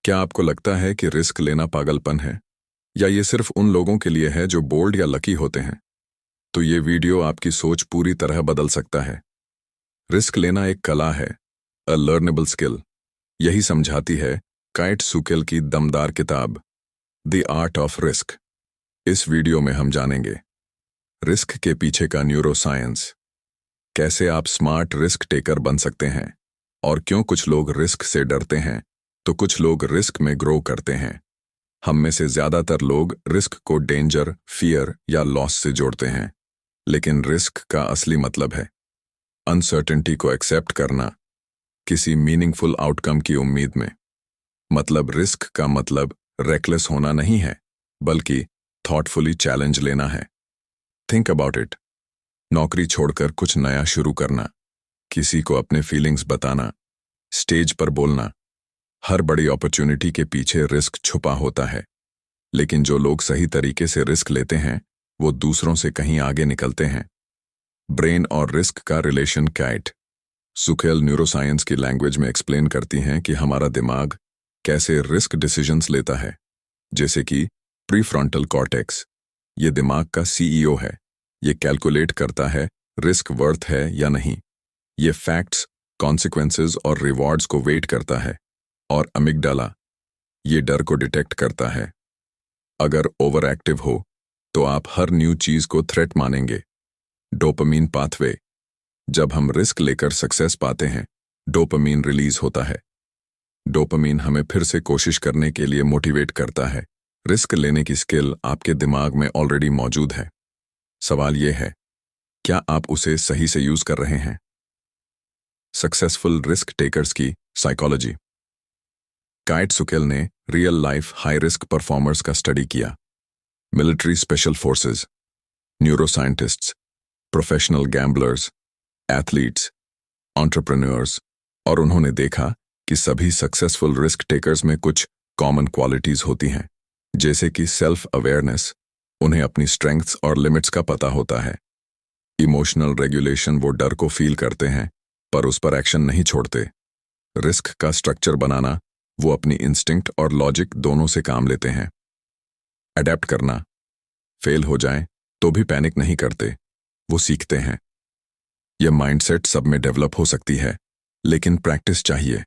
क्या आपको लगता है कि रिस्क लेना पागलपन है, या ये सिर्फ उन लोगों के लिए है जो बोल्ड या लकी होते हैं? तो ये वीडियो आपकी सोच पूरी तरह बदल सकता है। रिस्क लेना एक कला है, अ लर्नेबल स्किल। यही समझाती है काइट सुकेल की दमदार किताब द आर्ट ऑफ रिस्क। इस वीडियो में हम जानेंगे रिस्क के पीछे का न्यूरो साइंस, कैसे आप स्मार्ट रिस्क टेकर बन सकते हैं, और क्यों कुछ लोग रिस्क से डरते हैं तो कुछ लोग रिस्क में ग्रो करते हैं। हम में से ज्यादातर लोग रिस्क को डेंजर, फियर या लॉस से जोड़ते हैं, लेकिन रिस्क का असली मतलब है अनसर्टेनिटी को एक्सेप्ट करना, किसी मीनिंगफुल आउटकम की उम्मीद में। मतलब रिस्क का मतलब रेकलेस होना नहीं है, बल्कि थॉटफुली चैलेंज लेना है। Think about it. नौकरी छोड़कर कुछ नया शुरू करना, किसी को अपने फीलिंग्स बताना, स्टेज पर बोलना। हर बड़ी अपॉर्चुनिटी के पीछे रिस्क छुपा होता है, लेकिन जो लोग सही तरीके से रिस्क लेते हैं वो दूसरों से कहीं आगे निकलते हैं। ब्रेन और रिस्क का रिलेशन काइट सुकेल न्यूरोसाइंस की लैंग्वेज में एक्सप्लेन करती हैं कि हमारा दिमाग कैसे रिस्क डिसीजंस लेता है। जैसे कि प्रीफ्रंटल कॉर्टेक्स, ये दिमाग का सीईओ है। ये कैलकुलेट करता है रिस्क वर्थ है या नहीं। ये फैक्ट्स, कॉन्सिक्वेंसेस और रिवॉर्ड्स को वेट करता है। और अमिगडाला, ये डर को डिटेक्ट करता है। अगर ओवर एक्टिव हो तो आप हर न्यू चीज को थ्रेट मानेंगे। डोपामीन पाथवे, जब हम रिस्क लेकर सक्सेस पाते हैं डोपामीन रिलीज होता है। डोपामीन हमें फिर से कोशिश करने के लिए मोटिवेट करता है। रिस्क लेने की स्किल आपके दिमाग में ऑलरेडी मौजूद है। सवाल यह है, क्या आप उसे सही से यूज कर रहे हैं? सक्सेसफुल रिस्क टेकर्स की साइकोलॉजी। काइट सुकेल ने real life high risk performers का स्टडी किया। Military special forces, neuroscientists, professional gamblers, athletes, entrepreneurs, और उन्होंने देखा कि सभी सक्सेसफुल रिस्क टेकर्स में कुछ कॉमन क्वालिटीज होती हैं। जैसे कि सेल्फ अवेयरनेस, उन्हें अपनी स्ट्रेंथ्स और लिमिट्स का पता होता है। इमोशनल रेगुलेशन, वो डर को फील करते हैं पर उस पर एक्शन नहीं छोड़ते। रिस्क का स्ट्रक्चर बनाना, वो अपनी इंस्टिंक्ट और लॉजिक दोनों से काम लेते हैं। अडेप्ट करना, फेल हो जाए तो भी पैनिक नहीं करते, वो सीखते हैं। यह माइंडसेट सब में डेवलप हो सकती है, लेकिन प्रैक्टिस चाहिए।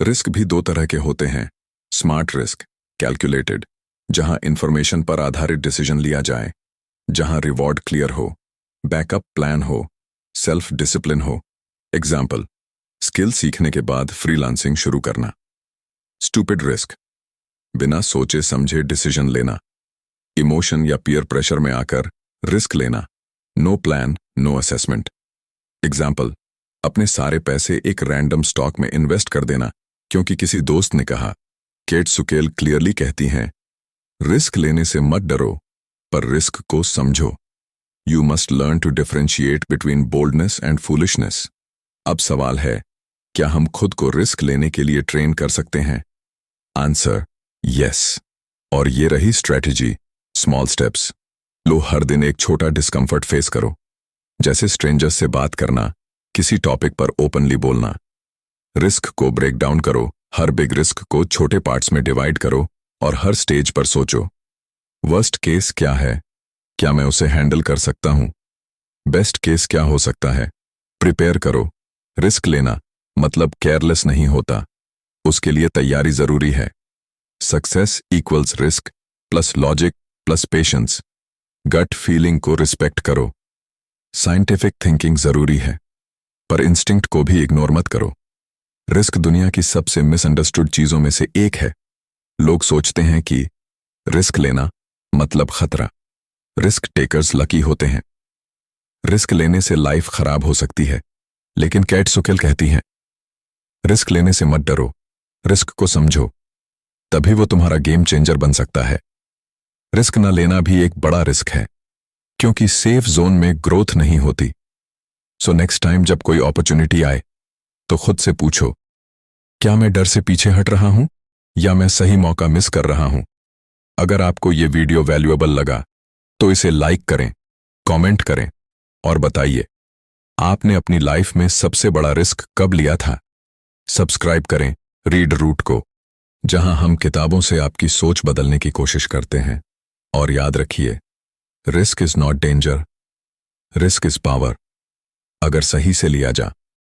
रिस्क भी दो तरह के होते हैं। स्मार्ट रिस्क, कैलकुलेटेड, जहां इंफॉर्मेशन पर आधारित डिसीजन लिया जाए, जहां रिवॉर्ड क्लियर हो, बैकअप प्लान हो, सेल्फ डिसिप्लिन हो। एग्जाम्पल, स्किल सीखने के बाद फ्रीलांसिंग शुरू करना। स्टूपिड रिस्क, बिना सोचे समझे डिसीजन लेना, इमोशन या पीयर प्रेशर में आकर रिस्क लेना। No plan, no assessment. Example, अपने सारे पैसे एक रैंडम स्टॉक में इन्वेस्ट कर देना क्योंकि किसी दोस्त ने कहा। काइट सुकेल क्लियरली कहती हैं, रिस्क लेने से मत डरो, पर रिस्क को समझो। You must learn to differentiate between boldness and foolishness. अब सवाल है, क्या हम खुद को रिस्क लेने के लिए ट्रेन कर सकते हैं? Answer, yes. और ये रही स्ट्रेटजी, स्मॉल स्टेप्स। लो, हर दिन एक छोटा डिस्कम्फर्ट फेस करो, जैसे स्ट्रेंजर्स से बात करना, किसी टॉपिक पर ओपनली बोलना। रिस्क को ब्रेक डाउन करो, हर बिग रिस्क को छोटे पार्ट्स में डिवाइड करो और हर स्टेज पर सोचो, वर्स्ट केस क्या है, क्या मैं उसे हैंडल कर सकता हूं? बेस्ट केस क्या हो सकता है? प्रिपेयर करो। रिस्क लेना मतलब केयरलेस नहीं होता, उसके लिए तैयारी जरूरी है। Success equals risk plus logic plus patience. Gut feeling को रिस्पेक्ट करो। साइंटिफिक थिंकिंग जरूरी है, पर इंस्टिंक्ट को भी इग्नोर मत करो। रिस्क दुनिया की सबसे मिसअंडरस्टूड चीजों में से एक है। लोग सोचते हैं कि रिस्क लेना मतलब खतरा। रिस्क टेकर्स लकी होते हैं। रिस्क लेने से लाइफ खराब हो सकती है, लेकिन काइट सुकेल कहती हैं, रिस्क लेने से मत डरो, रिस्क को समझो, तभी वो तुम्हारा गेम चेंजर बन सकता है। रिस्क न लेना भी एक बड़ा रिस्क है, क्योंकि सेफ जोन में ग्रोथ नहीं होती। सो नेक्स्ट टाइम जब कोई अपॉर्चुनिटी आए तो खुद से पूछो, क्या मैं डर से पीछे हट रहा हूं या मैं सही मौका मिस कर रहा हूं? अगर आपको ये वीडियो वैल्यूएबल लगा तो इसे लाइक करें, कमेंट करें और बताइए, आपने अपनी लाइफ में सबसे बड़ा रिस्क कब लिया था? सब्सक्राइब करें रीड रूट को। जहां हम किताबों से आपकी सोच बदलने की कोशिश करते हैं। और याद रखिए, risk is not danger, risk is power, अगर सही से लिया जा